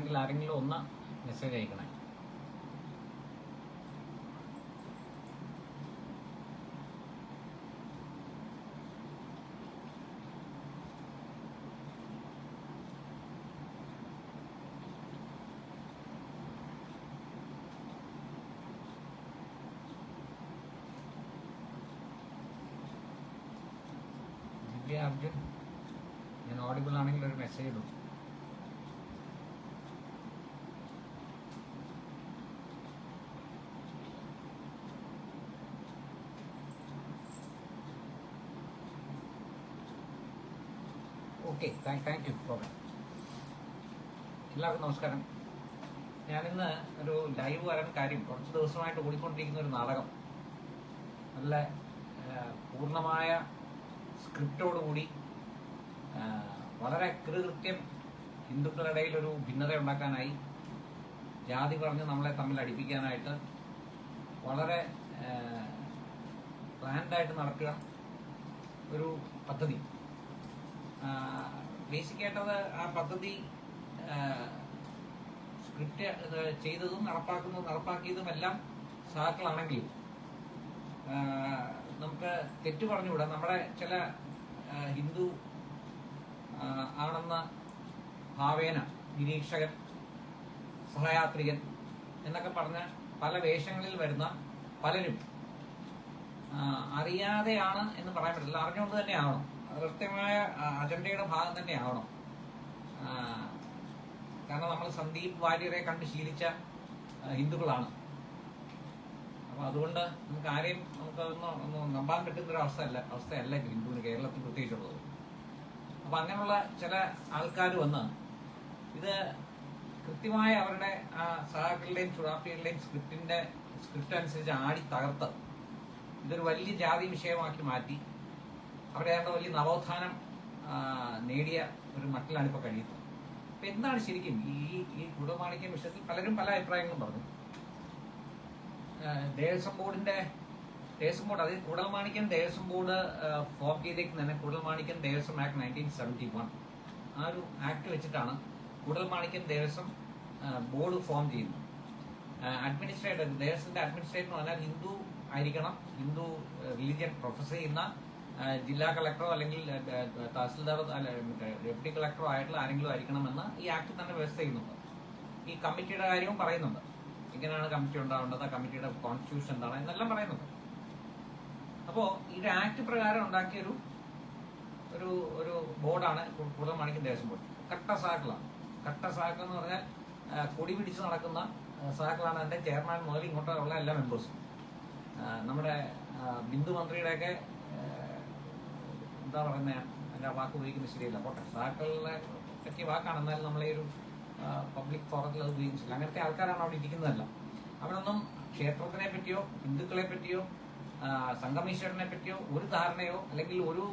ഉണ്ടെങ്കിൽ ആരെങ്കിലും ഒന്ന് മെസ്സേജ് അയക്കണേ. ദിവ്യ അർജുൻ, ഞാൻ ഓഡിബിൾ ആണെങ്കിൽ ഒരു മെസ്സേജ് ഇടും. Okay, thank you. പ്രോഗ്രാം എല്ലാവർക്കും നമസ്കാരം. ഞാനിന്ന് ഒരു ലൈവ് വരാൻ കാര്യം, കുറച്ച് ദിവസമായിട്ട് ഓടിക്കൊണ്ടിരിക്കുന്ന ഒരു നാടകം നല്ല പൂർണ്ണമായ സ്ക്രിപ്റ്റോടുകൂടി വളരെ കൃത്യം ഹിന്ദുക്കളുടെ ഇടയിൽ ഒരു ഭിന്നത ഉണ്ടാക്കാനായി, ജാതി പറഞ്ഞ് നമ്മളെ തമ്മിൽ അടിപ്പിക്കാനായിട്ട് വളരെ പ്ലാൻഡായിട്ട് നടക്കുക ഒരു പദ്ധതി. ബേസിക്കായിട്ടത് ആ പദ്ധതി സ്ക്രിപ്റ്റ് ചെയ്തതും നടപ്പാക്കിയതുമെല്ലാം സഹാക്കളാണെങ്കിലും നമുക്ക് തെറ്റു പറഞ്ഞുകൂടാ. നമ്മുടെ ചില ഹിന്ദു ആണെന്ന ഭാവേന നിരീക്ഷകൻ, സഹയാത്രികൻ എന്നൊക്കെ പറഞ്ഞ പല വേഷങ്ങളിൽ വരുന്ന പലരും അറിയാതെയാണ് എന്ന് പറയാൻ പറ്റില്ല, അറിഞ്ഞുകൊണ്ട് തന്നെ ആവണം, കൃത്യമായ അജണ്ടയുടെ ഭാഗം തന്നെ ആവണം. കാരണം നമ്മൾ സന്ദീപ് വാര്യരെ കണ്ട് ശീലിച്ച ഹിന്ദുക്കളാണ്. അപ്പൊ അതുകൊണ്ട് നമുക്ക് ആരെയും ഒന്ന് നമ്പാൻ പറ്റുന്ന ഒരു അവസ്ഥയല്ല ഹിന്ദുവിന് കേരളത്തിൽ പ്രത്യേകിച്ചുള്ളത്. അപ്പൊ അങ്ങനെയുള്ള ചില ആൾക്കാർ വന്ന് ഇത് കൃത്യമായ അവരുടെ ആ സഹാക്കളുടെയും ചുഴാപ്പികളുടെയും സ്ക്രിപ്റ്റ് അനുസരിച്ച് ആടി തകർത്ത് ഇതൊരു വലിയ ജാതി വിഷയമാക്കി മാറ്റി അവരെ വലിയ നവോത്ഥാനം നേടിയ ഒരു മട്ടിലാണ് ഇപ്പൊ കഴിയുന്നത്. അപ്പൊ എന്താണ് ശരിക്കും ഈ കുടമാണിക്യം വിഷയത്തിൽ പലരും പല അഭിപ്രായങ്ങളും പറഞ്ഞു. ദേവസ്വം ബോർഡ്, അത് കുടൽമാണിക്യം ദേവസ്വം ബോർഡ് ഫോം ചെയ്തേക്കുന്ന തന്നെ കുടൽമാണിക്യം ദേവസ്വം ആക്ട് 1971 ആ ഒരു ആക്ട് വെച്ചിട്ടാണ് കുടൽമാണിക്യം ദേവസ്വം ബോർഡ് ഫോം ചെയ്യുന്നത്. അഡ്മിനിസ്ട്രേറ്റർ, ദേവസ്വത്തിന്റെ അഡ്മിനിസ്ട്രേറ്റർ എന്ന് പറഞ്ഞാൽ ഹിന്ദു ആയിരിക്കണം, ഹിന്ദു റിലീജിയൻ പ്രൊഫസ് ചെയ്യുന്ന ജില്ലാ കളക്ടറോ അല്ലെങ്കിൽ തഹസിൽദാറോ ഡെപ്യൂട്ടി കളക്ടറോ ആയിട്ടുള്ള ആരെങ്കിലും ആയിരിക്കണമെന്ന് ഈ ആക്ട് തന്നെ വ്യവസ്ഥ ചെയ്യുന്നുണ്ട്. ഈ കമ്മിറ്റിയുടെ കാര്യവും പറയുന്നുണ്ട്, ഇങ്ങനെയാണ് കമ്മിറ്റി ഉണ്ടാവേണ്ടത്, ആ കമ്മിറ്റിയുടെ കോൺസ്റ്റിറ്റ്യൂഷൻ എന്താണ് എന്നെല്ലാം പറയുന്നുണ്ട്. അപ്പോ ഈ ആക്ട് പ്രകാരം ഉണ്ടാക്കിയ ഒരു ബോർഡാണ് കുടൽമാണിക്യം ദേവസ്വം ബോർഡ്. കട്ട സാക്കിളാണ്. കട്ട സാക്കിൾ എന്ന് പറഞ്ഞാൽ കൊടി പിടിച്ച് നടക്കുന്ന സാക്കിളാണ് അതിന്റെ ചെയർമാൻ മുതൽ ഇങ്ങോട്ടുള്ള എല്ലാ മെമ്പേഴ്സും. നമ്മുടെ ബിന്ദു മന്ത്രിയുടെയൊക്കെ എന്താ പറയുന്നത്, അതിന്റെ വാക്ക് ഉപയോഗിക്കുന്നത് ശരിയല്ല, പോട്ടെ, സാക്കിളിനെ പറ്റിയ വാക്കാണ്, എന്നാലും നമ്മളെ ഒരു പബ്ലിക് ഫോറത്തിൽ അത് ഉപയോഗിച്ചില്ല. അങ്ങനത്തെ ആൾക്കാരാണ് അവിടെ ഇരിക്കുന്നതല്ല. അവരൊന്നും ക്ഷേത്രത്തിനെ പറ്റിയോ ഹിന്ദുക്കളെ പറ്റിയോ സംഗമേശ്വരനെ പറ്റിയോ ഒരു ധാരണയോ അല്ലെങ്കിൽ ഒരു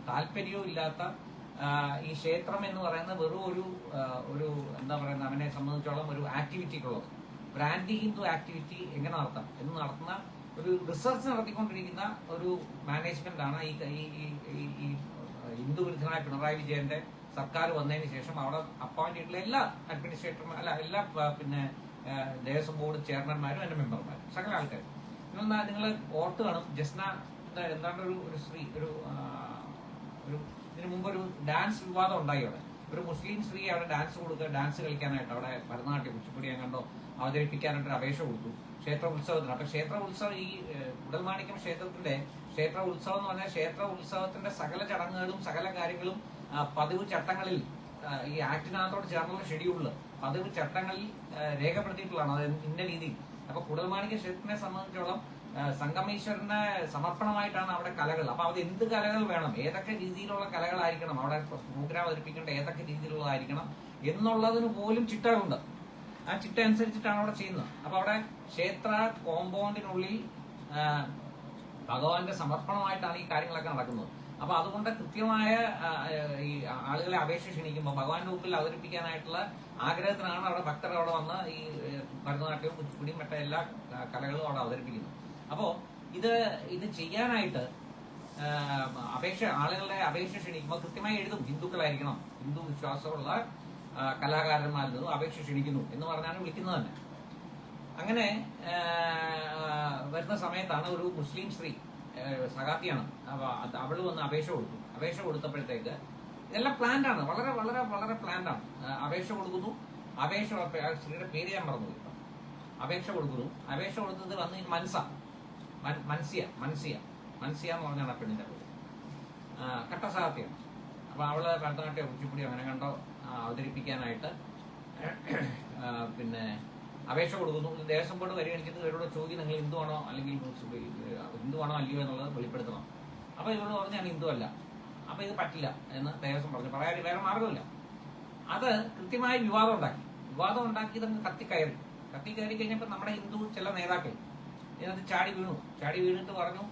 താല്പര്യമോ ഇല്ലാത്ത, ഈ ക്ഷേത്രം എന്ന് പറയുന്നത് വെറും ഒരു എന്താ പറയുന്നത്, അവനെ സംബന്ധിച്ചോളം ഒരു ആക്ടിവിറ്റിക്കുള്ളത്, ഒരു ആന്റി ഹിന്ദു ആക്ടിവിറ്റി എങ്ങനെ നടത്താം എന്ന് നടത്തുന്ന ഒരു റിസർച്ച് നടത്തിക്കൊണ്ടിരിക്കുന്ന ഒരു മാനേജ്മെന്റ് ആണ് ഈ ഹിന്ദു വിരുദ്ധനായ പിണറായി വിജയന്റെ സർക്കാർ വന്നതിന് ശേഷം അവിടെ അപ്പോയിന്റ് ചെയ്തിട്ടുള്ള എല്ലാ അഡ്മിനിസ്ട്രേറ്റർമാരും, എല്ലാ പിന്നെ ദേവസ്വം ബോർഡ് ചെയർമാൻമാരും അതിന്റെ മെമ്പർമാരും, സകല ആൾക്കാരും. നിങ്ങൾ ഓർത്ത് കാണും, ജസ്ന എന്താണ് ഒരു സ്ത്രീ ഇതിനു മുമ്പ് ഒരു ഡാൻസ് വിവാദം ഉണ്ടായി. അവിടെ ഒരു മുസ്ലിം സ്ത്രീ അവിടെ ഡാൻസ് കളിക്കാനായിട്ട് അവിടെ ഭരതനാട്യം കുച്ചിപ്പുടി കണ്ടോ അവതരിപ്പിക്കാനായിട്ട് ഒരു അപേക്ഷ കൊടുത്തു ക്ഷേത്ര ഉത്സവത്തിന്. അപ്പൊ ക്ഷേത്ര ഉത്സവം, ഈ കുടൽമാണിക്യം ക്ഷേത്രത്തിന്റെ ക്ഷേത്ര ഉത്സവം എന്ന് പറഞ്ഞാൽ ക്ഷേത്ര ഉത്സവത്തിന്റെ സകല ചടങ്ങുകളും സകല കാര്യങ്ങളും പതിവ് ചട്ടങ്ങളിൽ, ഈ ആക്ടിനകത്തോട് ചേർന്നുള്ള ഷെഡ്യൂളില് പതിവ് ചട്ടങ്ങളിൽ രേഖപ്പെടുത്തിയിട്ടുള്ളതാണ്. അത് ഇന്ന രീതിയിൽ. അപ്പൊ കുടൽമാണിക്യ ക്ഷേത്രത്തിനെ സംബന്ധിച്ചോളം സംഗമേശ്വരന് സമർപ്പണമായിട്ടാണ് അവിടെ കലകൾ. അപ്പൊ അത് എന്ത് കലകൾ വേണം, ഏതൊക്കെ രീതിയിലുള്ള കലകളായിരിക്കണം, അവിടെ പ്രോഗ്രാം അവതരിപ്പിക്കേണ്ട ഏതൊക്കെ രീതിയിലുള്ളതായിരിക്കണം എന്നുള്ളതിന് പോലും ചിട്ടകളുണ്ട്. ആ ചിട്ട അനുസരിച്ചിട്ടാണ് അവിടെ ചെയ്യുന്നത്. അപ്പൊ അവിടെ ക്ഷേത്ര കോമ്പൗണ്ടിനുള്ളിൽ ഭഗവാന്റെ സമർപ്പണമായിട്ടാണ് ഈ കാര്യങ്ങളൊക്കെ നടക്കുന്നത്. അപ്പൊ അതുകൊണ്ട് കൃത്യമായ ഈ ആളുകളെ അപേക്ഷ ക്ഷണിക്കുമ്പോൾ ഭഗവാന്റെ മുമ്പിൽ അവതരിപ്പിക്കാനായിട്ടുള്ള ആഗ്രഹത്തിനാണ് അവിടെ ഭക്തർ അവിടെ വന്ന് ഈ ഭരതനാട്യവും കുച്ചിപ്പുടിയും മറ്റേ എല്ലാ കലകളും അവിടെ അവതരിപ്പിക്കുന്നത്. അപ്പോ ഇത് ചെയ്യാനായിട്ട് ആളുകളുടെ അപേക്ഷ ക്ഷണിക്കുമ്പോൾ കൃത്യമായി എഴുതും ഹിന്ദുക്കളായിരിക്കണം, ഹിന്ദു വിശ്വാസമുള്ള കലാകാരന്മാരിൽ നിന്നും അപേക്ഷ ക്ഷണിക്കുന്നു എന്ന് പറഞ്ഞാണ് വിളിക്കുന്നത് തന്നെ. അങ്ങനെ വരുന്ന സമയത്താണ് ഒരു മുസ്ലിം സ്ത്രീ, സഹാത്തിയാണ്, അവള് വന്ന് അപേക്ഷ കൊടുത്തു. അപേക്ഷ കൊടുത്തപ്പോഴത്തേക്ക് ഇതെല്ലാം പ്ലാൻഡ് ആണ്, വളരെ വളരെ വളരെ പ്ലാൻഡ് ആണ്. അപേക്ഷ കൊടുക്കുന്നു, അപേക്ഷ സ്ത്രീയുടെ പേര് ഞാൻ മറന്നു. അപേക്ഷ കൊടുക്കുന്നു, അപേക്ഷ കൊടുത്തത് വന്ന് മൻസിയ എന്ന് പറഞ്ഞാണ് ആ പെണ്ണിന്റെ പേര്. കട്ട സഹാത്തിയാണ്. അപ്പൊ അവള് ഭരതനാട്യം കുച്ചിപ്പുടി അങ്ങനെ കണ്ടോ അവതരിപ്പിക്കാനായിട്ട് പിന്നെ അപേക്ഷ കൊടുക്കുന്നു. ദേവസ്വം ബോർഡ് പരിഗണിച്ചിട്ട് ഇവരോട് ചോദിക്കും, നിങ്ങൾ ഹിന്ദുവാണോ അല്ലെങ്കിൽ ഹിന്ദുവാണോ അല്ലയോ എന്നുള്ളത് വെളിപ്പെടുത്തണം. അപ്പൊ ഇവരോട് പറഞ്ഞു ഞാൻ ഹിന്ദു അല്ല, അപ്പൊ ഇത് പറ്റില്ല എന്ന് ദേവസ്വം പറഞ്ഞു. പറയാൻ വേറെ മാർഗമില്ല. അത് കൃത്യമായി വിവാദം ഉണ്ടാക്കി ഇതങ്ങ് കത്തിക്കയറി കഴിഞ്ഞപ്പോൾ നമ്മുടെ ഹിന്ദു ചില നേതാക്കൾ ഇതിനകത്ത് ചാടി വീണിട്ട് പറഞ്ഞു,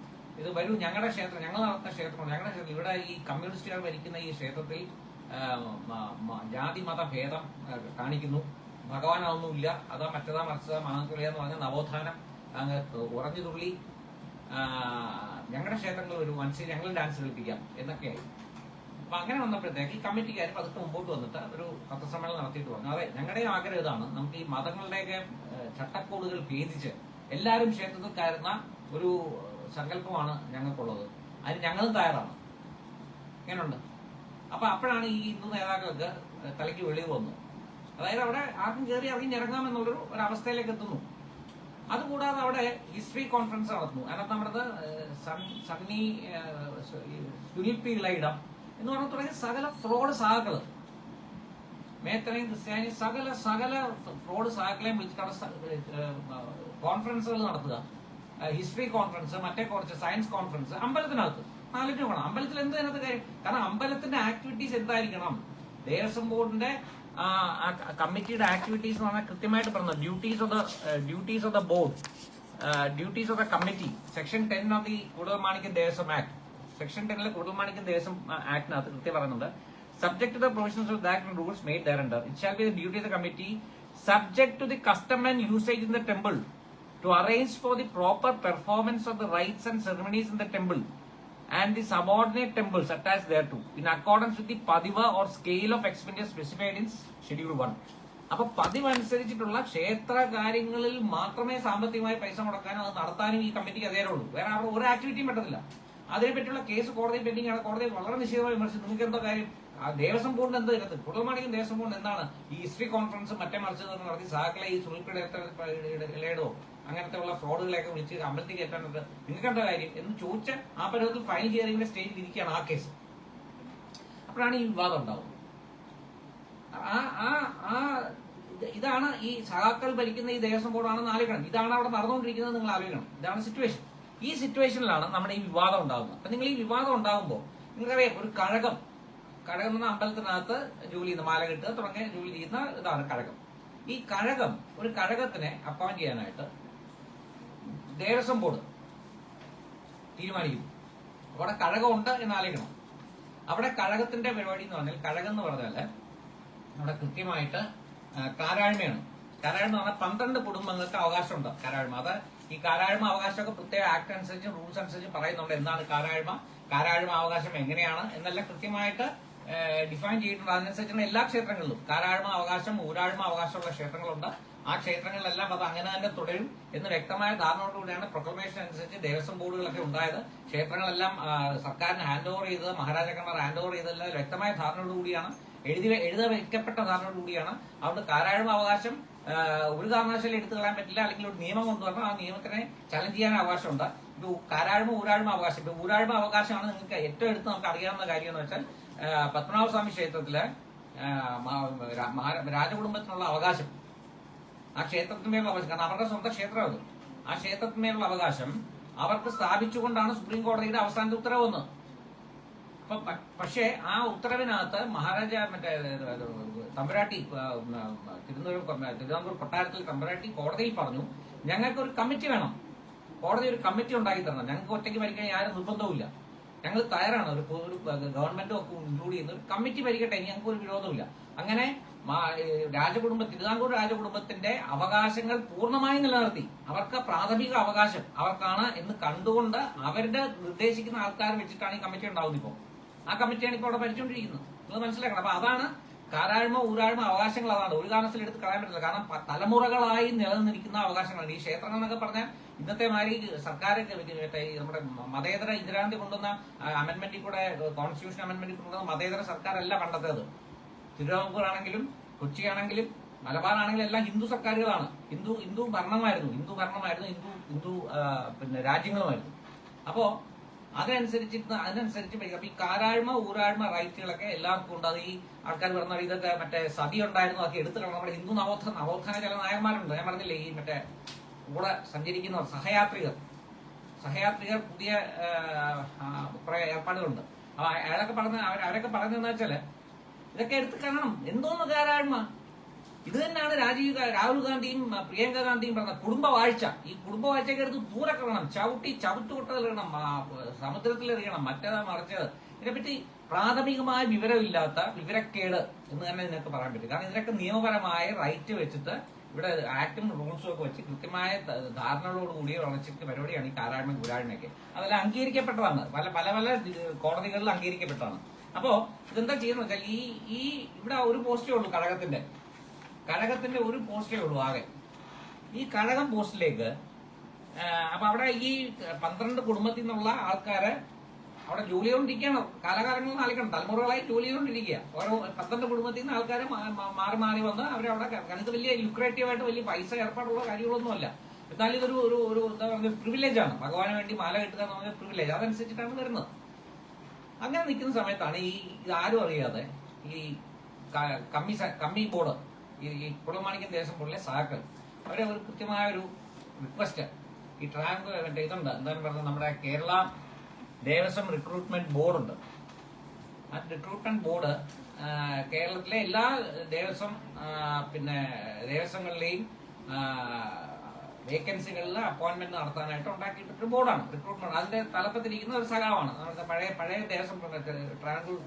ഇത് വരൂ ഞങ്ങളുടെ ക്ഷേത്രം, ഞങ്ങൾ നടത്തുന്ന ക്ഷേത്രം, ഞങ്ങളുടെ ക്ഷേത്രം, ഇവിടെ ഈ കമ്മ്യൂണിസ്റ്റുകാർ ഭരിക്കുന്ന ഈ ക്ഷേത്രത്തിൽ ജാതി മത ഭേദം കാണിക്കുന്നു, ഭഗവാനൊന്നുമില്ല, അതാ മറ്റതാ മറിച്ചതാ മഹാത്തുള്ളിയെന്ന് പറഞ്ഞ നവോത്ഥാനം അങ്ങ് ഉറഞ്ഞു തുള്ളി ഞങ്ങളുടെ ക്ഷേത്രങ്ങളിൽ ഒരു മനസ്സിൽ ഞങ്ങൾ ഡാൻസ് കളിപ്പിക്കാം എന്നൊക്കെയായി. അപ്പൊ അങ്ങനെ വന്നപ്പോഴത്തേക്ക് ഈ കമ്മിറ്റിക്കാർ പതുക്കെ മുമ്പോട്ട് വന്നിട്ട് ഒരു പത്രസമ്മേളനം നടത്തിയിട്ട് പറഞ്ഞു, അതെ ഞങ്ങളുടെയും ആഗ്രഹം ഇതാണ്, നമുക്ക് ഈ മതങ്ങളുടെയൊക്കെ ചട്ടക്കൂടുകൾ ഭേദിച്ച് എല്ലാവരും ക്ഷേത്രത്തിൽ കയറുന്ന ഒരു സങ്കല്പമാണ് ഞങ്ങൾക്കുള്ളത്, അതിന് ഞങ്ങളും തയ്യാറാണ്. ഇങ്ങനെയുണ്ട്. അപ്പൊ അപ്പോഴാണ് ഈ ഹിന്ദു നേതാക്കൾക്ക് തലയ്ക്ക് വെളിവ് വന്നു. അതായത് അവിടെ ആർക്കും കയറി ഇറങ്ങാമെന്നുള്ളൊരു ഒരവസ്ഥയിലേക്ക് എത്തുന്നു. അതുകൂടാതെ അവിടെ ഹിസ്റ്ററി കോൺഫറൻസ് നടത്തുന്നു. അതിനകത്ത് നമ്മുടെ സണ്ണി സുനിൽ പി ഇളയിടം എന്ന് പറഞ്ഞ തുടങ്ങിയ സകല ഫ്രോഡ് സഹാക്കള്, മേത്തനെയും ക്രിസ്ത്യാനി സകല ഫ്രോഡ് സഹാക്കളെയും വിളിച്ചിട്ട് അവിടെ കോൺഫറൻസുകൾ നടത്തുക. ഹിസ്റ്ററി കോൺഫറൻസ്, മറ്റേ കുറച്ച് സയൻസ് കോൺഫറൻസ് അമ്പലത്തിനകത്ത്. നാലിന് വേണം അമ്പലത്തിൽ എന്ത് അതിനകത്ത് കാര്യം? കാരണം അമ്പലത്തിന്റെ ആക്ടിവിറ്റീസ് എന്തായിരിക്കണം, ദേവസ്വം ബോർഡിന്റെ കമ്മിറ്റിയുടെ ആക്ടിവിറ്റീസ് എന്ന് പറഞ്ഞാൽ കൃത്യമായിട്ട് പറഞ്ഞു. Duties of the board, duties of the committee, section 10 of the Koodalmanikyam Devaswom act. Section 10 Koodalmanikyam Devaswom ആക്ടിനകത്ത് കൃത്യം പറയുന്നുണ്ട്, subject to the provisions of the act and rules made thereafter, it shall be the duty of the committee, subject to the custom and usage in the temple, to arrange for the proper performance of the rites and ceremonies in the temple and the subordinate temples attached thereto, in accordance with the padiva or scale of expenditure specified in schedule 1. അപ്പൊ പതിവ് അനുസരിച്ചിട്ടുള്ള ക്ഷേത്ര കാര്യങ്ങളിൽ മാത്രമേ സാമ്പത്തികമായി പൈസ മുടക്കാനും അത് നടത്താനും ഈ കമ്മിറ്റിക്ക് അധികാരമുള്ളൂ. വേറെ അവിടെ ഒരു ആക്ടിവിറ്റിയും പറ്റത്തില്ല. അതിനെപ്പറ്റിയുള്ള കേസ് കോടതി പെൻഡിംഗ് ആണ്. കോടതി വളരെ നിശ്ചിതമായി വിമർശിച്ചു. നിങ്ങൾക്ക് എന്തോ കാര്യം, ദേവസ്വം ബോർഡിന് എന്ത് ഇതിനകത്ത് കൂടൽമാണിക്യം ദേവസ്വം ബോർഡ് എന്താണ് ഈ ഹിസ്റ്ററി കോൺഫറൻസ് മറ്റേ മറിച്ച് നടത്തി സഹാക്കളെ ഈ സുൽപ്പിടോ അങ്ങനത്തെ ഉള്ള ഫ്രോഡുകളെയൊക്കെ വിളിച്ച് അമ്പലത്തിൽ കയറ്റാനൊക്കെ നിങ്ങൾക്ക് എന്താ കാര്യം എന്ന് ചോദിച്ച ആ പരുവത്തിൽ ഫൈനൽ ഹിയറിംഗിന്റെ സ്റ്റേജിൽ ഇരിക്കുകയാണ് ആ കേസ്. അപ്പോഴാണ് ഈ വിവാദം ഉണ്ടാവുന്നത്. ഇതാണ് ഈ സഹാക്കൾ ഭരിക്കുന്ന ഈ ദേവസ്വം ബോർഡാണെന്ന് ആലോചിക്കണം. ഇതാണ് അവിടെ നടന്നുകൊണ്ടിരിക്കുന്നത്, നിങ്ങൾ ആലോചിക്കണം. ഇതാണ് സിറ്റുവേഷൻ. ഈ സിറ്റുവേഷനിലാണ് നമ്മുടെ ഈ വിവാദം ഉണ്ടാകുന്നത്. അപ്പൊ നിങ്ങൾ ഈ വിവാദം ഉണ്ടാകുമ്പോൾ നിങ്ങൾക്കറിയാം, ഒരു കഴകം എന്ന് പറഞ്ഞാൽ അമ്പലത്തിനകത്ത് ജോലി ചെയ്യുന്ന മാല കെട്ടുക തുടങ്ങിയ ജോലി ചെയ്യുന്ന ഇതാണ് കഴകം. ഈ ഒരു കഴകത്തിനെ അപ്പോയിന്റ് ചെയ്യാനായിട്ട് ദേവസ്വം ബോർഡ് തീരുമാനിക്കുന്നു. അവിടെ കഴകം ഉണ്ട് എന്ന് ആലോചിക്കണം. അവിടെ കഴകത്തിന്റെ പരിപാടി എന്ന് പറഞ്ഞാൽ, കഴകം എന്ന് പറഞ്ഞാല് അവിടെ കൃത്യമായിട്ട് കാരാഴ്മയാണ്. കാരാഴ്മ എന്ന് പറഞ്ഞാൽ 12 കുടുംബങ്ങൾക്ക് അവകാശമുണ്ട്. കാരാഴ്മ അത് ഈ കാരാഴ്മ അവകാശമൊക്കെ പ്രത്യേക ആക്ട് അനുസരിച്ച് റൂൾസ് അനുസരിച്ച് പറയുന്നുണ്ട്. എന്താണ് കാരാഴ്മ അവകാശം എങ്ങനെയാണ് എന്നെല്ലാം കൃത്യമായിട്ട് ഡിഫൈൻ ചെയ്തിട്ടുണ്ട്. അതിനനുസരിച്ചാണ് എല്ലാ ക്ഷേത്രങ്ങളിലും കാരാഴ്മ അവകാശം, ഊരാഴ്മ അവകാശമുള്ള ക്ഷേത്രങ്ങളുണ്ട്. ആ ക്ഷേത്രങ്ങളിലെല്ലാം അത് അങ്ങനെ തന്നെ തുടരും എന്ന് വ്യക്തമായ ധാരണയോടുകൂടിയാണ് പ്രൊക്ലമേഷൻ അനുസരിച്ച് ദേവസ്വം ബോർഡുകളൊക്കെ ഉണ്ടായത്. ക്ഷേത്രങ്ങളെല്ലാം സർക്കാരിന് ഹാൻഡ് ഓവർ ചെയ്തത്, മഹാരാജാക്കന്മാർ ഹാൻഡ് ഓവർ ചെയ്തതെല്ലാം വ്യക്തമായ ധാരണയോടുകൂടിയാണ്, എഴുതവയ്ക്കപ്പെട്ട ധാരണയോടുകൂടിയാണ്. അതുകൊണ്ട് കാരാഴ്മ അവകാശം ഒരു കാരണവശാലും എടുത്തു കളയാൻ പറ്റില്ല. അല്ലെങ്കിൽ ഒരു നിയമം കൊണ്ടുവരണം, ആ നിയമത്തിനെ ചലഞ്ച് ചെയ്യാൻ അവകാശമുണ്ട്. ഇപ്പൊ കാരാഴ്മ ഊരാഴ്മ അവകാശം, ഇപ്പൊ ഊരാഴ്മ അവകാശമാണ് നിങ്ങൾക്ക് ഏറ്റവും എടുത്ത് നമുക്ക് അറിയാവുന്ന കാര്യം എന്ന് വെച്ചാൽ പത്മനാഭസ്വാമി ക്ഷേത്രത്തിലെ രാജകുടുംബത്തിനുള്ള അവകാശം, ആ ക്ഷേത്രത്തിന്മേലുള്ള അവകാശം, കാരണം അവരുടെ സ്വന്തം ക്ഷേത്രം അത്, ആ ക്ഷേത്രത്തിന്മേലുള്ള അവകാശം അവർക്ക് സ്ഥാപിച്ചുകൊണ്ടാണ് സുപ്രീം കോടതിയുടെ അവസാനത്തെ ഉത്തരവ് വന്നത്. പക്ഷേ ആ ഉത്തരവിനകത്ത് മഹാരാജ തമ്പുരാട്ടി തിരുവിതാംകൂർ കൊട്ടാരത്തിൽ തമ്പുരാട്ടി കോടതിയിൽ പറഞ്ഞു, ഞങ്ങൾക്ക് ഒരു കമ്മിറ്റി വേണം, കോടതി ഒരു കമ്മിറ്റി ഉണ്ടാക്കി തരണം, ഞങ്ങൾക്ക് ഒറ്റയ്ക്ക് ഭരിക്കാൻ ആരും നിർബന്ധവുമില്ല, ഞങ്ങൾ തയ്യാറാണ്, ഒരു ഗവൺമെന്റും ഒക്കെ ഇൻക്ലൂഡ് ചെയ്യുന്ന ഒരു കമ്മിറ്റി ഭരിക്കട്ടെ, ഞങ്ങൾക്ക് ഒരു വിരോധമില്ല. അങ്ങനെ തിരുവിതാംകൂർ രാജകുടുംബത്തിന്റെ അവകാശങ്ങൾ പൂർണ്ണമായി നിലനിർത്തി, അവർക്ക് പ്രാഥമിക അവകാശം അവർക്കാണ് എന്ന് കണ്ടുകൊണ്ട് അവരുടെ നിർദ്ദേശിക്കുന്ന ആൾക്കാർ വെച്ചിട്ടാണ് ഈ കമ്മിറ്റി ഉണ്ടാവുന്നത്. ഇപ്പോൾ ആ കമ്മിറ്റിയാണ് ഇപ്പോൾ അവിടെ ഭരിച്ചുകൊണ്ടിരിക്കുന്നത്. നിങ്ങൾ മനസ്സിലാക്കണം. അപ്പൊ അതാണ് കാരാഴ്മ ഊരാഴ്മ അവകാശങ്ങൾ അതാണ്, ഒരു കാരണത്തിൽ എടുത്ത് കളയാൻ പറ്റില്ല. കാരണം തലമുറകളായി നിലനിന്നിരിക്കുന്ന അവകാശങ്ങളാണ് ഈ ക്ഷേത്രങ്ങൾ എന്നൊക്കെ പറഞ്ഞാൽ. ഇന്നത്തെ മാതിരി സർക്കാർ നമ്മുടെ മതേതര ഇന്ദിരാഗാന്ധി കൊണ്ടുവന്ന അമെന്റ്മെന്റിൽ കൂടെ, കോൺസ്റ്റിറ്റ്യൂഷൻ അമെന്റ്മെന്റിൽ കൊണ്ടുവന്ന മതേതര സർക്കാരല്ല പണ്ടത്തേത്. തിരുവിതാംകൂർ ആണെങ്കിലും കൊച്ചിയാണെങ്കിലും മലബാറാണെങ്കിലും എല്ലാം ഹിന്ദു സർക്കാരുകളാണ്. ഹിന്ദു ഭരണമായിരുന്നു ഹിന്ദു പിന്നെ രാജ്യങ്ങളുമായിരുന്നു. അപ്പോ അതിനനുസരിച്ച് അപ്പൊ ഈ കാരാഴ്മ ഊരാഴ്മ റൈറ്റുകളൊക്കെ എല്ലാവർക്കും ഉണ്ട്. അത് ഈ ആൾക്കാർ പറഞ്ഞ ഇതൊക്കെ മറ്റേ സതി ഉണ്ടായിരുന്നു, അതൊക്കെ എടുത്തു കളയണം. നമ്മുടെ ഹിന്ദു നവോത്ഥാന ചില നായന്മാരുണ്ട്, ഞാൻ പറഞ്ഞില്ലേ, ഈ മറ്റേ കൂടെ സഞ്ചരിക്കുന്നവർ, സഹയാത്രികർ പുതിയ കുറെ ഏർപ്പാടുകളുണ്ട്. അപ്പൊ അവരൊക്കെ പറഞ്ഞതെന്ന് വെച്ചാല് ഇതൊക്കെ എടുത്ത് കാണണം. എന്തോന്ന് കാരാഴ്മ? ഇത് തന്നെയാണ് രാഹുൽ ഗാന്ധിയും പ്രിയങ്ക ഗാന്ധിയും പറഞ്ഞ കുടുംബവാഴ്ച. ഈ കുടുംബവാഴ്ചയൊക്കെ എടുത്ത് ദൂരെ കളയണം, ചവിട്ടുകൊട്ടലെറിയണം, സമുദ്രത്തിലെറിയണം, മറ്റേതാ മറിച്ചത്. ഇതിനെപ്പറ്റി പ്രാഥമികമായ വിവരമില്ലാത്ത വിവരക്കേട് എന്ന് തന്നെ ഇതിനൊക്കെ പറയാൻ പറ്റും. കാരണം ഇതിനൊക്കെ നിയമപരമായ റൈറ്റ് വെച്ചിട്ട് ഇവിടെ ആക്ടും റൂൾസും ഒക്കെ വെച്ച് കൃത്യമായ ധാരണകളോടുകൂടി വളർച്ചയ്ക്ക് പരിപാടിയാണ് ഈ കാരാഴ്മ ഊരാഴ്മയൊക്കെ. അതെല്ലാം അംഗീകരിക്കപ്പെട്ടതാണ്, പല കോടതികളിൽ അംഗീകരിക്കപ്പെട്ടതാണ്. അപ്പോ ഇതെന്താ ചെയ്യുന്നത് വെച്ചാൽ ഈ ഇവിടെ ഒരു പോസ്റ്റേ ഉള്ളൂ, കഴകത്തിന്റെ ഒരു പോസ്റ്റേ ഉള്ളൂ ആകെ. ഈ കഴകം പോസ്റ്റിലേക്ക് അപ്പൊ അവിടെ ഈ 12 കുടുംബത്തിൽ നിന്നുള്ള ആൾക്കാരെ അവിടെ ജോലി ചെയ്തുകൊണ്ടിരിക്കുകയാണ്, കാലാകാലങ്ങൾ നാളിക്കണം, തലമുറകളായി ജോലി ചെയ്തുകൊണ്ടിരിക്കുക. ഓരോ 12 കുടുംബത്തിൽ നിന്ന് ആൾക്കാരെ മാറി വന്ന് അവരവിടെ, ഇത് വലിയ ലുക്രേറ്റീവായിട്ട് വലിയ പൈസ ഏർപ്പാടുള്ള കാര്യങ്ങളൊന്നുമല്ല. എന്നാലും ഇതൊരു ഒരു എന്താ പറയുക, പ്രിവിലേജ് ആണ്. ഭഗവാന് വേണ്ടി മാല കെട്ടുക എന്ന് പറഞ്ഞ പ്രിവിലേജ്, അതനുസരിച്ചിട്ടാണ് വരുന്നത്. അങ്ങനെ നിൽക്കുന്ന സമയത്താണ് ഇത് ആരും അറിയാതെ ഈ കമ്മി ബോർഡ്, ഈ കുടൽമാണിക്യം ദേവസ്വം ബോർഡിലെ സഹാക്കൾ, അവരെ ഒരു കൃത്യമായ ഒരു റിക്വസ്റ്റ്, ഈ ട്രാങ്ക് ഇതുണ്ട്, എന്താണ് പറയുന്നത്, നമ്മുടെ കേരള ദേവസ്വം റിക്രൂട്ട്മെന്റ് ബോർഡ് ഉണ്ട്. ആ റിക്രൂട്ട്മെന്റ് ബോർഡ് കേരളത്തിലെ എല്ലാ ദേവസ്വങ്ങളിലെയും വേക്കൻസികളിൽ അപ്പോയിന്റ്മെന്റ് നടത്താനായിട്ട് ഉണ്ടാക്കിയിട്ടൊരു ബോർഡാണ് റിക്രൂട്ട്മെന്റ്. അതിന്റെ തലപ്പത്തിരിക്കുന്ന ഒരു സഖാവാണ് നമ്മുടെ പഴയ ദേവസ്വം ട്രാങ്കൂർ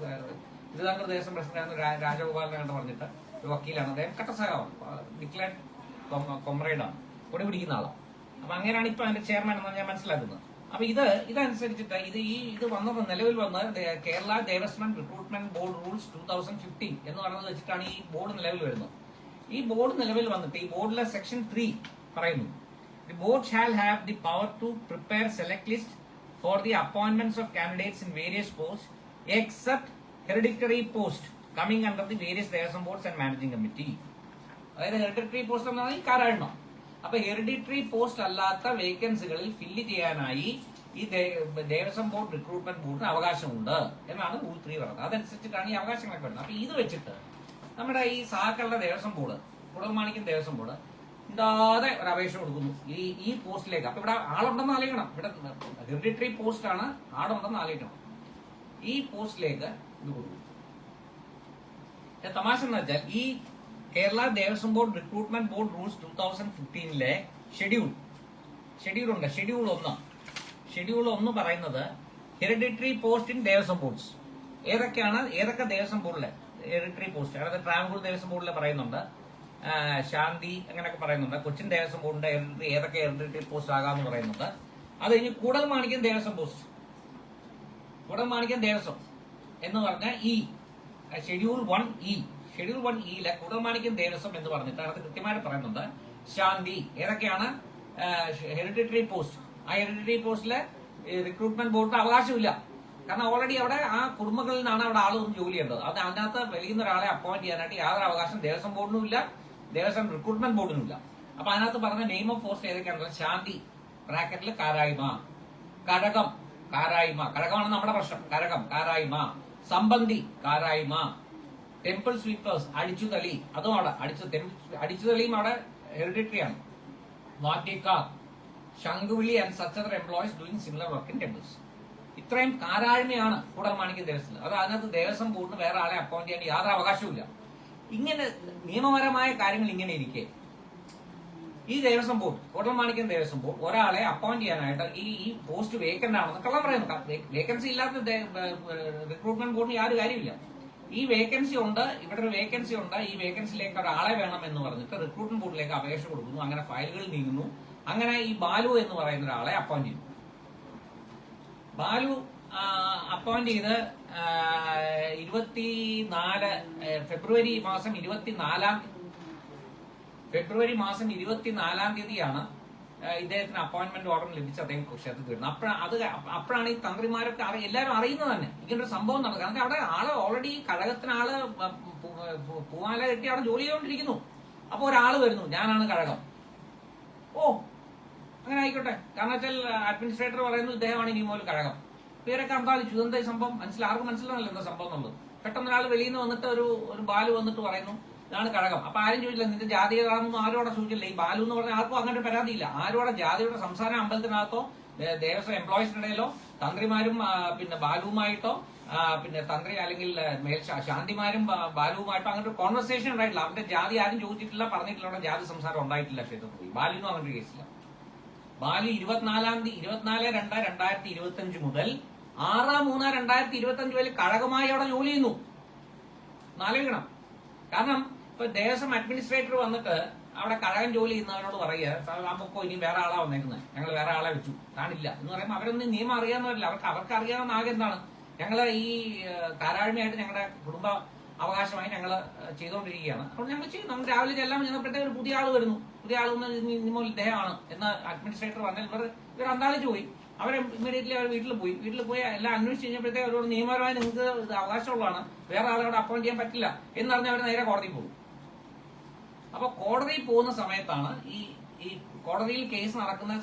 തിരുവിതാംകൂർ ദേവസ്വം പ്രസിഡന്റ് രാജഗോപാലൻ എന്ന് പറഞ്ഞിട്ട് ഒരു വക്കീലാണ്. അദ്ദേഹം കട്ട സഖാവാണ്, ഡിക്ലേർഡ് കൊമ്രേഡാണ്, കൊടി പിടിക്കുന്ന ആളാണ്. അപ്പൊ അങ്ങനെയാണ് ഇപ്പൊ അതിന്റെ ചെയർമാൻ എന്നാണ് ഞാൻ മനസ്സിലാക്കുന്നത്. അപ്പൊ ഇതനുസരിച്ചിട്ട് ഇത് വന്നത്, നിലവിൽ വന്ന Kerala Devaswom recruitment board rules 2015 എന്ന് പറയുന്നത് വെച്ചിട്ടാണ് ഈ ബോർഡ് നിലവിൽ വരുന്നത്. ഈ ബോർഡ് നിലവിൽ വന്നിട്ട് ഈ ബോർഡിലെ സെക്ഷൻ 3 പറയുന്നു, the board shall have the power to prepare select list for the appointments of candidates in various post except hereditary post coming under the various Devaswom boards and managing committee. അതായത് hereditary post എന്നാണ് ഈ കാരാഴ്മ. അപ്പൊ hereditary post അല്ലാത്ത വേക്കൻസികളിൽ fill ചെയ്യാനായി ഈ Devaswom board recruitment ബോർഡിന് അവകാശമുണ്ട് എന്നാണ് റൂൾ 3 പറയുന്നത്. അതനുസരിച്ചിട്ടാണ് ഈ അവകാശങ്ങളൊക്കെ വരുന്നത്. അപ്പൊ ഇത് വെച്ചിട്ട് നമ്മുടെ ഈ സഹാക്കളുടെ ദേവസ്വം ബോർഡ്, കുടൽമാണിക്യം ദേവസ്വം ബോർഡ് ഇണ്ടാതെ ഒരു അപേക്ഷ കൊടുക്കുന്നു ഈ പോസ്റ്റിലേക്ക്. അപ്പൊ ഇവിടെ ആളുണ്ടെന്ന് ആലോചിക്കണം, ഇവിടെ ഹെറിഡിറ്ററി പോസ്റ്റ് ആണ്, ആളുണ്ടെന്ന് ആലോചിക്കണം. ഈ പോസ്റ്റിലേക്ക് ഇത് കൊടുക്കും. തമാശ എന്ന് വെച്ചാൽ ഈ Kerala Devaswom board recruitment board rules 2015 schedule ഉണ്ട്. ഷെഡ്യൂൾ 1 പറയുന്നത് hereditary post in Devaswom boards. ഏതൊക്കെ ദേവസ്വം ബോർഡിലെ ഹെറിഡിറ്ററി പോസ്റ്റ്, അതായത് ട്രാവൻകൂർ ദേവസ്വം ബോർഡിലെ പറയുന്നുണ്ട്, ശാന്തി അങ്ങനെയൊക്കെ പറയുന്നുണ്ട്, കൊച്ചിൻ ദേവസ്വം ബോർഡിന്റെ ഏതൊക്കെ ഹെറിഡിറ്ററി പോസ്റ്റ് ആകാമെന്ന് പറയുന്നുണ്ട്. അത് കഴിഞ്ഞ് കൂടൽമാണിക്യം ദേവസ്വം പോസ്റ്റ്, കൂടൽമാണിക്യം ദേവസ്വം എന്ന് പറഞ്ഞ ഷെഡ്യൂൾ 1E കുടൽമാണിക്യം ദേവസ്വം എന്ന് പറഞ്ഞിട്ട് അത് കൃത്യമായിട്ട് പറയുന്നുണ്ട്. ശാന്തി ഏതൊക്കെയാണ് ഹെറിഡിറ്ററി പോസ്റ്റ്, ആ ഹെറിഡിറ്ററി പോസ്റ്റിലെ റിക്രൂട്ട്മെന്റ് ബോർഡിന് അവകാശമില്ല. കാരണം ഓൾറെഡി അവിടെ ആ കുടുംബങ്ങളിൽ നിന്നാണ് അവിടെ ആളൊന്നും ജോലി ചെയ്യേണ്ടത്. അതിനകത്ത് വെളിയുന്ന ഒരാളെ അപ്പോയിന്റ് ചെയ്യാനായിട്ട് യാതൊരു അവകാശം ദേവസ്വം ബോർഡിനും ഇല്ല, ദേവസ്വം റിക്രൂട്ട്മെന്റ് ബോർഡിനും ഇല്ല. അപ്പൊ അതിനകത്ത് പറഞ്ഞ നെയിം ഓഫ് പോസ്റ്റ് ഏതൊക്കെയാണല്ലോ, ശാന്തി ബ്രാക്കറ്റിൽ കാരായ്മ, കഴകമാണ് നമ്മുടെ പ്രശ്നം, കാരായ്മ, സംബന്ധി കാരായ്മ, ടെമ്പിൾ സ്വീപ്പേഴ്സ് അടിച്ചുതളി, അതും അവിടെ അടിച്ചുതളിയും അവിടെ ഹെറിഡിറ്ററി ആണ്, വാറ്റിക്കാർ, ശംഖുവിളി and such other employees doing similar work in temples. ഇത്രയും കാരാഴ്മയാണ് കൂടൽമാണിക്യം ദേവസ്വത്തിൽ. അത് അതിനകത്ത് ദേവസ്വം ബോർഡിന് വേറെ ആളെ അപ്പോയിന്റ് ചെയ്യാൻ യാതൊരു അവകാശവും. ഇങ്ങനെ നിയമപരമായ കാര്യങ്ങൾ ഇങ്ങനെ ഇരിക്കെ ഈ ദേവസ്വം ബോർഡ്, കൂടൽമാണിക്യം ദേവസ്വം ബോർഡ് ഒരാളെ അപ്പോയിന്റ് ചെയ്യാനായിട്ട് ഈ പോസ്റ്റ് വേക്കന്റ് ആണെന്ന് കള്ളം പറയുന്നു. വേക്കൻസി ഇല്ലാത്ത റിക്രൂട്ട്മെന്റ് ബോർഡിന് യാതൊരു കാര്യമില്ല. ഈ വേക്കൻസി ഉണ്ട്, ഇവിടെ ഒരു വേക്കൻസി ഉണ്ട്, ഈ വേക്കൻസിയിലേക്ക് ഒരാളെ വേണം എന്ന് പറഞ്ഞിട്ട് റിക്രൂട്ട്മെന്റ് ബോർഡിലേക്ക് അപേക്ഷ കൊടുക്കുന്നു. അങ്ങനെ ഫയലുകൾ നീങ്ങുന്നു. അങ്ങനെ ഈ ബാലു എന്ന് പറയുന്ന ഒരാളെ അപ്പോയിന്റ് ചെയ്യുന്നു. ബാലു അപ്പോയിന്റ് ചെയ്ത് ഫെബ്രുവരി മാസം 24 തീയതിയാണ് ഇദ്ദേഹത്തിന് അപ്പോയിന്റ്മെന്റ് ഓർഡർ ലഭിച്ച് അദ്ദേഹം ക്ഷേത്രത്തിൽ വരുന്നത്. അപ്പോഴാണ് ഈ തന്ത്രിമാരൊക്കെ എല്ലാവരും അറിയുന്നത് തന്നെ ഇങ്ങനൊരു സംഭവം നടക്കുന്നത്. കാരണം അവിടെ ആള് ഓൾറെഡി കഴകത്തിന് പൂമാല കെട്ടി അവിടെ ജോലി ചെയ്തുകൊണ്ടിരിക്കുന്നു. അപ്പൊ ഒരാള് വരുന്നു, ഞാനാണ് കഴകം. ഓ, അങ്ങനെ ആയിക്കോട്ടെ. കാരണം വെച്ചാൽ അഡ്മിനിസ്ട്രേറ്റർ പറയുന്നു ഇദ്ദേഹമാണ് ഇനി മുതൽ കഴകം. പേരൊക്കെ അന്താളിച്ചു. എന്താ സംഭവം ആർക്കും മനസ്സിലാണല്ലോ എന്താ സംഭവം എന്നുള്ളത്. പെട്ടെന്ന് ഒരാൾ വെളിയിൽ നിന്ന് വന്നിട്ട് ഒരു ബാലു വന്നിട്ട് പറയുന്നു ഇതാണ് കഴകം. അപ്പൊ ആരും ചോദിച്ചില്ല നിന്റെ ജാതി ഏതാണെന്നും ആരോടെ ചോദിച്ചില്ല. ഈ ബാലു എന്ന് പറഞ്ഞാൽ ആർക്കും അങ്ങനെ പരാതിയില്ല. ആരോടെ ജാതിയുടെ സംസ്ഥാന അമ്പലത്തിനകത്തോ ദേവസ്വം എംപ്ലോയീസിന്റെ ഇടയിലോ തന്ത്രിമാരും പിന്നെ ബാലുവുമായിട്ടോ പിന്നെ തന്ത്രി അല്ലെങ്കിൽ ശാന്തിമാരും ബാലുവുമായിട്ടോ അങ്ങനെ ഒരു കോൺവെർസേഷൻ ഉണ്ടായിട്ടില്ല. അവരുടെ ജാതി ആരും ചോദിച്ചിട്ടില്ല, പറഞ്ഞിട്ടില്ല. അവിടെ ജാതി സംസാരം ഉണ്ടായിട്ടില്ല ക്ഷേത്രത്തിൽ. ബാലുവിനും അങ്ങനെ ഒരു കേസില്ല. ബാലു 24/2/2025 മുതൽ 6/3/2025 വരെ കഴകമായി അവിടെ ജോലി ചെയ്യുന്നു. ആലോചിക്കണം. കാരണം ഇപ്പൊ ദേവസ്വം അഡ്മിനിസ്ട്രേറ്റർ വന്നിട്ട് അവിടെ കഴകം ജോലി ചെയ്യുന്നവരോട് പറയുക നമുക്കോ ഇനി വേറെ ആളാ വന്നേക്കുന്നത്, ഞങ്ങൾ വേറെ ആളെ വെച്ചു കാണില്ല എന്ന് പറയുമ്പോൾ അവരൊന്നും നിയമം അറിയാവുന്നവരില്ല. അവർക്ക് അറിയാവുന്ന ആകെ എന്താണ്, ഞങ്ങള് ഈ താരാഴ്മയായിട്ട് ഞങ്ങളുടെ കുടുംബ അവകാശമായി ഞങ്ങൾ ചെയ്തുകൊണ്ടിരിക്കുകയാണ്. അപ്പോൾ ഞങ്ങൾ ചെയ്യും. നമ്മൾ രാവിലെ ചെല്ലാൻ ചെന്നപ്പോഴത്തേക്ക് ഒരു പുതിയ ആൾ വരുന്നു. പുതിയ ആൾ ഇനിമോൽ ഇദ്ദേഹമാണ് എന്ന് അഡ്മിനിസ്ട്രേറ്റർ പറഞ്ഞാൽ ഇവർ അന്താളിച്ചു പോയി. അവർ ഇമ്മീഡിയറ്റ്ലി അവർ വീട്ടിൽ പോയി എല്ലാം അന്വേഷിച്ച് കഴിഞ്ഞപ്പോഴത്തേക്ക് അവരോട് നിയമപരമായി നിങ്ങൾക്ക് ഇത് അവകാശമുള്ളതാണ്, വേറെ ആളോട് അപ്പോയിന്റ് ചെയ്യാൻ പറ്റില്ല എന്ന് പറഞ്ഞ് അവർ നേരെ കോടതിയിൽ പോകും. അപ്പൊ കോടതിയിൽ പോകുന്ന സമയത്താണ് ഈ കോടതിയിൽ കേസ് നടക്കുന്ന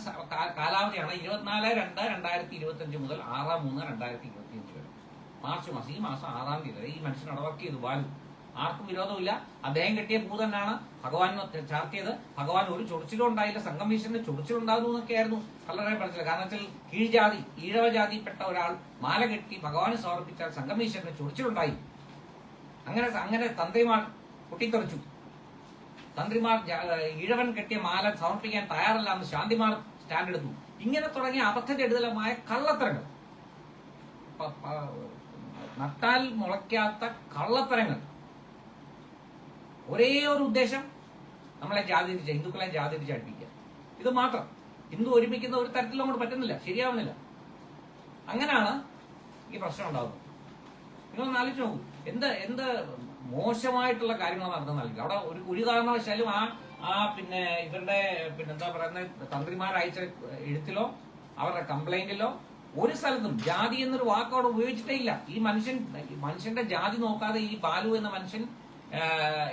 കാലാവധിയാണ് 24/2/2025 മുതൽ 6/3/2025 വരെ. മാർച്ച് മാസം, ഈ മാസം 6-ാം തീയതി വരെ ഈ മനുഷ്യൻ അടവർക്ക് ചെയ്തു. ബാലു ആർക്കും വിരോധമില്ല. അദ്ദേഹം കെട്ടിയ പൂ തന്നെയാണ് ഭഗവാൻ ചാർത്തിയത്. ഭഗവാൻ ഒരു ചൊറിച്ചിലും ഉണ്ടായില്ല. സംഗമേശ്വരന് ചൊറിച്ചിലുണ്ടാകുന്നു എന്നൊക്കെയായിരുന്നു വളരെ പഠിച്ചത്. കാരണം വെച്ചാൽ കീഴ്ജാതി ഈഴവജാതിപ്പെട്ട ഒരാൾ മാല കെട്ടി ഭഗവാന് സമർപ്പിച്ചാൽ സംഗമേശ്വരന് ചൊറിച്ചിലുണ്ടായി. അങ്ങനെ തന്ത്രിമാർ പൊട്ടിത്തെറിച്ചു. തന്ത്രിമാർ ഈഴവൻ കെട്ടിയ മാല സമർപ്പിക്കാൻ തയ്യാറല്ല എന്ന് ശാന്തിമാർ സ്റ്റാൻഡ് എടുത്തു. ഇങ്ങനെ തുടങ്ങിയ അബദ്ധജടിതമായ കള്ളത്തരങ്ങൾ, നട്ടാൽ മുളയ്ക്കാത്ത കള്ളത്തരങ്ങൾ. ഒരേ ഒരു ഉദ്ദേശം, നമ്മളെ ഹിന്ദുക്കളെ ജാതി തിരിച്ചടിപ്പിക്കുക. ഇത് മാത്രം. ഹിന്ദു ഒരുമിക്കുന്ന ഒരു തരത്തിലും അങ്ങോട്ട് പറ്റുന്നില്ല, ശരിയാവുന്നില്ല. അങ്ങനെയാണ് ഈ പ്രശ്നം ഉണ്ടാകുന്നത്. നിങ്ങളൊന്ന് ആലോചിച്ച് നോക്കൂ, എന്ത് മോശമായിട്ടുള്ള കാര്യങ്ങൾ നടന്നു. അവിടെ ഒരു കാരണവശാലും പിന്നെ ഇവരുടെ എന്താ പറയുന്നത് തന്ത്രിമാർ അയച്ച എഴുത്തിലോ അവരുടെ കംപ്ലൈന്റിലോ ഒരു സ്ഥലത്തും ജാതി എന്നൊരു വാക്ക് അവിടെ ഉപയോഗിച്ചിട്ടേ ഇല്ല. ഈ മനുഷ്യന്റെ ജാതി നോക്കാതെ ഈ ബാലു എന്ന മനുഷ്യൻ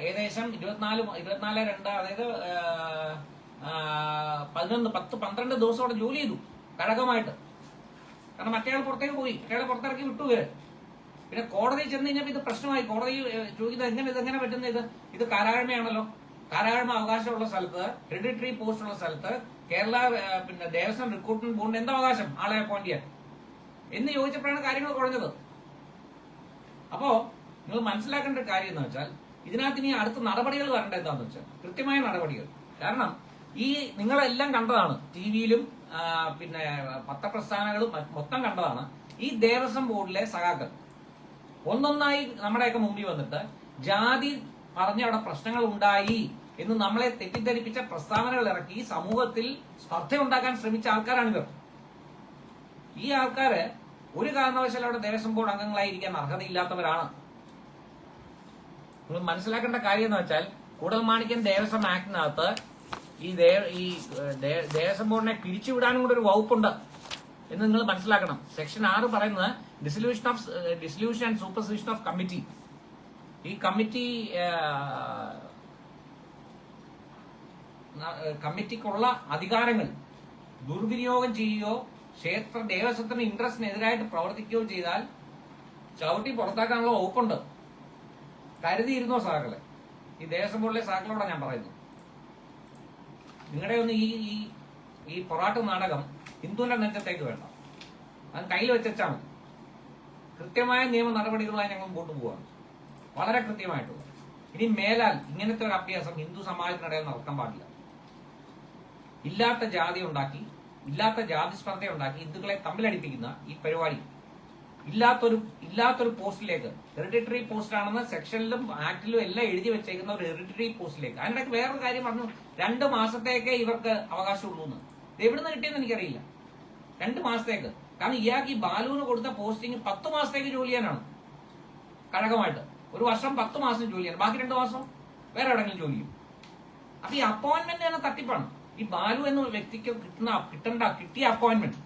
ഏകദേശം 24/2 അതായത് 10-12 ദിവസം അവിടെ ജോലി ചെയ്തു കഴകമായിട്ട്. കാരണം മറ്റേയാൾ പുറത്തേക്ക് പോയി, മറ്റേയാളെ പുറത്തിറക്കി വിട്ടു ഇവര്. പിന്നെ കോടതി ചെന്ന് കഴിഞ്ഞപ്പോൾ ഇത് പ്രശ്നമായി. കോടതി ചോദിക്കുന്നത് ഇതെങ്ങനെ പറ്റുന്ന ഇത് കാരാഴ്മയാണല്ലോ. കാരാഴ്മ അവകാശമുള്ള സ്ഥലത്ത്, ഹെറിഡിറ്ററി പോസ്റ്റ് ഉള്ള സ്ഥലത്ത് കേരള പിന്നെ ദേവസ്വം റിക്രൂട്ട്മെന്റ് ബോർഡിന് എന്താ അവകാശം ആളെ അപ്പോയിന്റ് ചെയ്യാൻ എന്ന് ചോദിച്ചപ്പോഴാണ് കാര്യങ്ങൾ കുറഞ്ഞത്. അപ്പോ നിങ്ങൾ മനസ്സിലാക്കേണ്ട ഒരു കാര്യം എന്ന് വെച്ചാൽ ഇതിനകത്ത് ഇനി അടുത്ത നടപടികൾ വരേണ്ട എന്താന്ന് വെച്ചാൽ കൃത്യമായ നടപടികൾ. കാരണം ഈ നിങ്ങളെല്ലാം കണ്ടതാണ്, ടിവിയിലും പിന്നെ പത്രപ്രസ്ഥാനങ്ങളും മൊത്തം കണ്ടതാണ്. ഈ ദേവസ്വം ബോർഡിലെ സഖാക്കൾ ഒന്നൊന്നായി നമ്മുടെയൊക്കെ മുമ്പിൽ വന്നിട്ട് ജാതി പറഞ്ഞ അവിടെ പ്രശ്നങ്ങൾ ഉണ്ടായി എന്ന് നമ്മളെ തെറ്റിദ്ധരിപ്പിച്ച പ്രസ്താവനകൾ ഇറക്കി സമൂഹത്തിൽ സ്പർദ്ധ ഉണ്ടാക്കാൻ ശ്രമിച്ച ആൾക്കാരാണിവർ. ഈ ആൾക്കാര് ഒരു കാരണവശാലും അവിടെ ദേവസ്വം ബോർഡ് അംഗങ്ങളായിരിക്കാൻ അർഹതയില്ലാത്തവരാണ്. നിങ്ങൾ മനസ്സിലാക്കേണ്ട കാര്യം എന്ന് വെച്ചാൽ കൂടൽമാണിക്യം ദേവസ്വം ആക്ടിനകത്ത് ഈ ദേവസ്വം ബോർഡിനെ പിരിച്ചുവിടാനും കൂടെ ഒരു വകുപ്പുണ്ട് എന്ന് നിങ്ങൾ മനസ്സിലാക്കണം. സെക്ഷൻ 6 പറയുന്നത് dissolution and superposition of committee. ഈ കമ്മിറ്റിക്കുള്ള അധികാരങ്ങൾ ദുർവിനിയോഗം ചെയ്യുകയോ ക്ഷേത്ര ദേവസ്വത്തിന് ഇൻട്രസ്റ്റിനെതിരായിട്ട് പ്രവർത്തിക്കുകയോ ചെയ്താൽ ചവിട്ടി പുറത്താക്കാനുള്ള വകുപ്പുണ്ട്. കരുതിയിരുന്നോ സഹാക്കളെ? ഈ ദേവസ്വം ബോർഡിലെ സഹാക്കളോടെ ഞാൻ പറയുന്നു, നിങ്ങളുടെ ഒന്ന് ഈ പൊറാട്ട് നാടകം ഹിന്ദുവിന്റെ നെഞ്ചത്തേക്ക് വേണ്ട, അത് കയ്യിൽ വെച്ചാൽ മതി. കൃത്യമായ നിയമ നടപടികളുമായി ഞങ്ങൾ മുമ്പോട്ട് പോവാണ്, വളരെ കൃത്യമായിട്ടുള്ള. ഇനി മേലാൽ ഇങ്ങനത്തെ ഒരു അഭ്യാസം ഹിന്ദു സമാജത്തിനിടയിൽ നടക്കാൻ പാടില്ല. ഇല്ലാത്ത ജാതി ഉണ്ടാക്കി, ഇല്ലാത്ത ജാതി സ്പർദ്ധ ഉണ്ടാക്കി ഹിന്ദുക്കളെ തമ്മിലടിപ്പിക്കുന്ന ഈ പരിപാടി ഇല്ലാത്തൊരു പോസ്റ്റിലേക്ക്, ഹെറിഡിറ്ററി പോസ്റ്റ് ആണെന്ന് സെക്ഷനിലും ആക്ടിലും എല്ലാം എഴുതി വെച്ചേക്കുന്ന ഒരു ഹെറിഡിറ്ററി പോസ്റ്റിലേക്ക്. അതിന്റെ വേറൊരു കാര്യം പറഞ്ഞു, 2 മാസത്തേക്കേ ഇവർക്ക് അവകാശമുള്ളൂ എന്ന്. ഇത് എവിടുന്ന് കിട്ടിയെന്ന് എനിക്കറിയില്ല. 2 മാസത്തേക്ക് കാരണം ഇയാൾക്ക് ഈ ബാലുവിന് കൊടുത്ത പോസ്റ്റിംഗ് 10 മാസത്തേക്ക് ജോലി ചെയ്യാനാണ് കഴകമായിട്ട്. ഒരു വർഷം 10 മാസം ജോലി ചെയ്യണം, ബാക്കി 2 മാസം വേറെ എവിടെയെങ്കിലും ജോലി ചെയ്യും. അപ്പൊ ഈ അപ്പോയിന്റ്മെന്റ് തന്നെ തട്ടിപ്പാണ്. ഈ ബാലു എന്ന വ്യക്തിക്ക് കിട്ടിയ അപ്പോയിന്റ്മെന്റ്.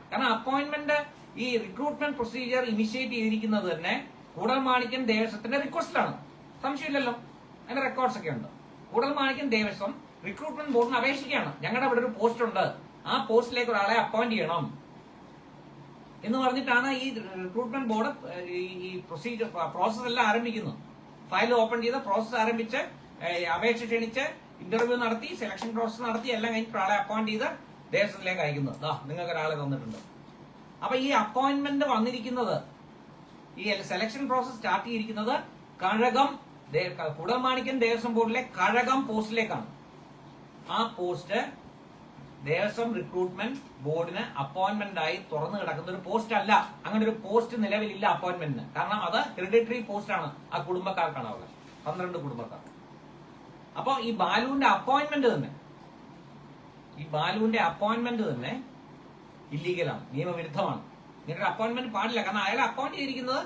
കാരണം അപ്പോയിന്റ്മെന്റ് ഈ റിക്രൂട്ട്മെന്റ് പ്രൊസീജിയർ ഇനിഷ്യേറ്റ് ചെയ്തിരിക്കുന്നത് തന്നെ കൂടൽമാണിക്യം ദേവസ്വത്തിന്റെ റിക്വസ്റ്റിലാണ്. സംശയമില്ലല്ലോ, അതിന്റെ റെക്കോർഡ്സ് ഒക്കെ ഉണ്ട്. കൂടൽമാണിക്യം ദേവസ്വം റിക്രൂട്ട്മെന്റ് ബോർഡിന് അപേക്ഷിക്കുകയാണ്, ഞങ്ങളുടെ അവിടെ ഒരു പോസ്റ്റ് ഉണ്ട്, ആ പോസ്റ്റിലേക്ക് ഒരാളെ അപ്പോയിന്റ് ചെയ്യണം എന്ന് പറഞ്ഞിട്ടാണ് ഈ റിക്രൂട്ട്മെന്റ് ബോർഡ് ഈ പ്രൊസീജിയർ പ്രോസസ് എല്ലാം ആരംഭിക്കുന്നത്. ഫയൽ ഓപ്പൺ ചെയ്ത് പ്രോസസ് ആരംഭിച്ച് അപേക്ഷ ക്ഷണിച്ച് ഇന്റർവ്യൂ നടത്തി സെലക്ഷൻ പ്രോസസ് നടത്തി എല്ലാം കഴിഞ്ഞിട്ട് ഒരാളെ അപ്പോയിന്റ് ചെയ്ത് ദേവസ്വത്തിലേക്ക് അയക്കുന്നത്. നിങ്ങൾക്ക് ഒരാളെ തന്നിട്ടുണ്ട്. അപ്പൊ ഈ അപ്പോയിന്റ്മെന്റ് വന്നിരിക്കുന്നത്, ഈ സെലക്ഷൻ പ്രോസസ് സ്റ്റാർട്ട് ചെയ്തിരിക്കുന്നത് കഴകം കൂടൽമാണിക്യം ദേവസ്വം ബോർഡിലെ കഴകം പോസ്റ്റിലേക്കാണ്. ആ പോസ്റ്റ് ദേവസ്വം റിക്രൂട്ട്മെന്റ് ബോർഡിന് അപ്പോയിന്റ്മെന്റ് ആയി തുറന്നു കിടക്കുന്ന ഒരു പോസ്റ്റ് അല്ല. അങ്ങനെ ഒരു പോസ്റ്റ് നിലവിലില്ല അപ്പോയിന്റ്മെന്റിന്. കാരണം അത് ഹെറിഡിറ്ററി പോസ്റ്റ് ആണ്, ആ കുടുംബക്കാർക്കാണ് അവിടെ 12 കുടുംബക്കാർ. അപ്പൊ ഈ ബാലുവിന്റെ അപ്പോയിന്റ്മെന്റ് തന്നെ ഇല്ലീഗലാണ്, നിയമവിരുദ്ധമാണ്. ഇങ്ങനൊരു അപ്പോയിന്റ്മെന്റ് പാടില്ല. കാരണം അയാളെ അപ്പോയിന്റ് ചെയ്തിരിക്കുന്നത്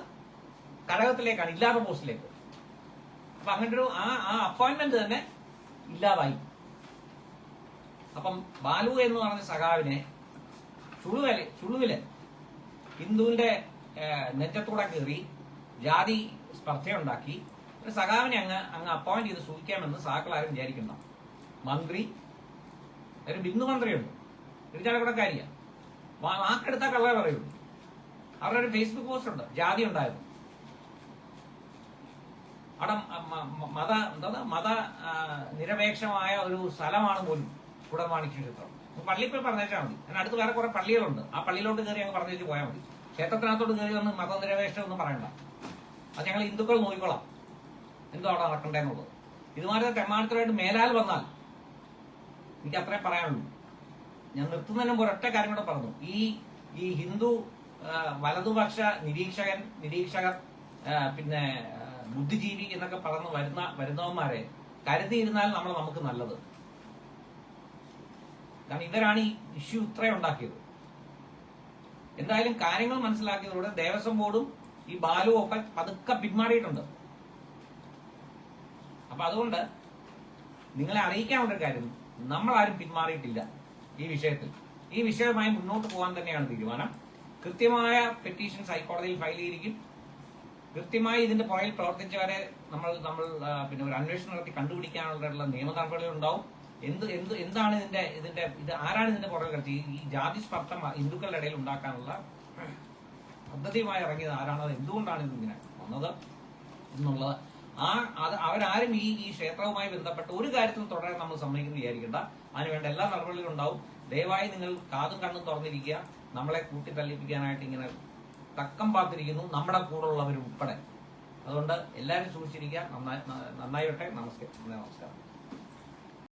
കഴകത്തിലേക്കാണ്, ഇല്ലാത്ത പോസ്റ്റിലേക്ക്. അപ്പൊ അങ്ങനൊരു ആ അപ്പോയിന്റ്മെന്റ് തന്നെ ഇല്ലാതായി. അപ്പം ബാലു എന്ന് പറഞ്ഞ സഖാവിനെ ചുളുവില് ഹിന്ദുവിന്റെ നെറ്റത്തൂടെ കയറി ജാതി സ്പർദ്ധയുണ്ടാക്കി ഒരു സഖാവിനെ അങ്ങ് അപ്പോയിന്റ് ചെയ്ത് സൂക്ഷിക്കാമെന്ന് സഹാക്കളാരും വിചാരിക്കണ്ട. മന്ത്രി, ഒരു ബിന്ദു മന്ത്രിയുണ്ട്, തിരിച്ചടക്കടക്കാരിയാണ്, വാക്കെടുത്താൽ കള്ളേ പറയുള്ളൂ. അവരുടെ ഒരു ഫേസ്ബുക്ക് പോസ്റ്റ് ഉണ്ട്, ജാതി ഉണ്ടായിരുന്നു അവിടെ. മത നിരപേക്ഷമായ ഒരു സ്ഥലമാണ് പോലും കൂടൽമാണിക്യം ക്ഷേത്രം. പള്ളിയിൽ പോയി പറഞ്ഞേച്ചാൽ മതി. അതിന് അടുത്ത് വേറെ കുറെ പള്ളികളുണ്ട്, ആ പള്ളിയിലോട്ട് കയറി അങ്ങ് പറഞ്ഞേച്ച് പോയാൽ മതി. ക്ഷേത്രത്തിനകത്തോട്ട് കയറി വന്ന് മതനിരപേക്ഷ ഒന്നും പറയണ്ട. അത് ഞങ്ങൾ ഹിന്ദുക്കൾ നോക്കിക്കോളാം എന്തോ അവിടെ നടക്കണ്ടേന്നുള്ളത്. ഇതുമാതിരി തെമ്മാനത്തിലായിട്ട് മേലാൽ വന്നാൽ എനിക്ക് അത്രേ പറയാനുള്ളൂ. ഞാൻ നിർത്തുന്നതിന് മുമ്പ് ഒരൊറ്റ കാര്യം കൂടെ പറഞ്ഞു. ഈ ഹിന്ദു വലതുപക്ഷ നിരീക്ഷകർ പിന്നെ ബുദ്ധിജീവി എന്നൊക്കെ പറഞ്ഞ് വരുന്നവന്മാരെ കരുതിയിരുന്നാൽ നമുക്ക് നല്ലത്. കാരണം ഇവരാണ് ഈ ഇഷ്യൂ ഇത്രയും ഉണ്ടാക്കിയത്. എന്തായാലും കാര്യങ്ങൾ മനസ്സിലാക്കിയതോടെ ദേവസ്വം ബോർഡും ഈ ബാലുവും ഒക്കെ പതുക്കെ പിന്മാറിയിട്ടുണ്ട്. അപ്പൊ അതുകൊണ്ട് നിങ്ങളെ അറിയിക്കാനുള്ളൊരു കാര്യം, നമ്മളാരും പിന്മാറിയിട്ടില്ല ഈ വിഷയത്തിൽ. ഈ വിഷയവുമായി മുന്നോട്ട് പോകാൻ തന്നെയാണ് തീരുമാനം. കൃത്യമായ പെറ്റീഷൻസ് ഹൈക്കോടതിയിൽ ഫയൽ ചെയ്തിരിക്കും. കൃത്യമായി ഇതിന്റെ പുറകിൽ പ്രവർത്തിച്ചവരെ നമ്മൾ പിന്നെ ഒരു അന്വേഷണം നടത്തി കണ്ടുപിടിക്കാനുള്ള നിയമ നടപടികൾ ഉണ്ടാവും. എന്താണ് ഇത് ആരാണ് ഇതിന്റെ പുറകിൽ കളിച്ച് ഈ ജാതി സ്പർദ്ധം ഹിന്ദുക്കളുടെ ഇടയിൽ ഉണ്ടാക്കാനുള്ള പദ്ധതിയുമായി ഇറങ്ങിയത് ആരാണ്, അത് എന്തുകൊണ്ടാണ് ഇതിങ്ങനെ വന്നത് എന്നുള്ളത് അവരാരും ഈ ക്ഷേത്രവുമായി ബന്ധപ്പെട്ട് ഒരു കാര്യത്തിലും തുടരാൻ നമ്മൾ സമ്മതിക്കുന്നു വിചാരിക്കേണ്ട. അതിനുവേണ്ട എല്ലാ നടപടികളും ഉണ്ടാവും. ദയവായി നിങ്ങൾ കാതും കണ്ണും തുറന്നിരിക്കുക. നമ്മളെ കൂട്ടിത്തള്ളിപ്പിക്കാനായിട്ട് ഇങ്ങനെ തക്കം പാത്തിരിക്കുന്നു, നമ്മുടെ കൂടെ ഉള്ളവർ ഉൾപ്പെടെ. അതുകൊണ്ട് എല്ലാവരും സൂക്ഷിച്ചിരിക്കുക. നന്നായി വട്ടെ. നമസ്കാരം.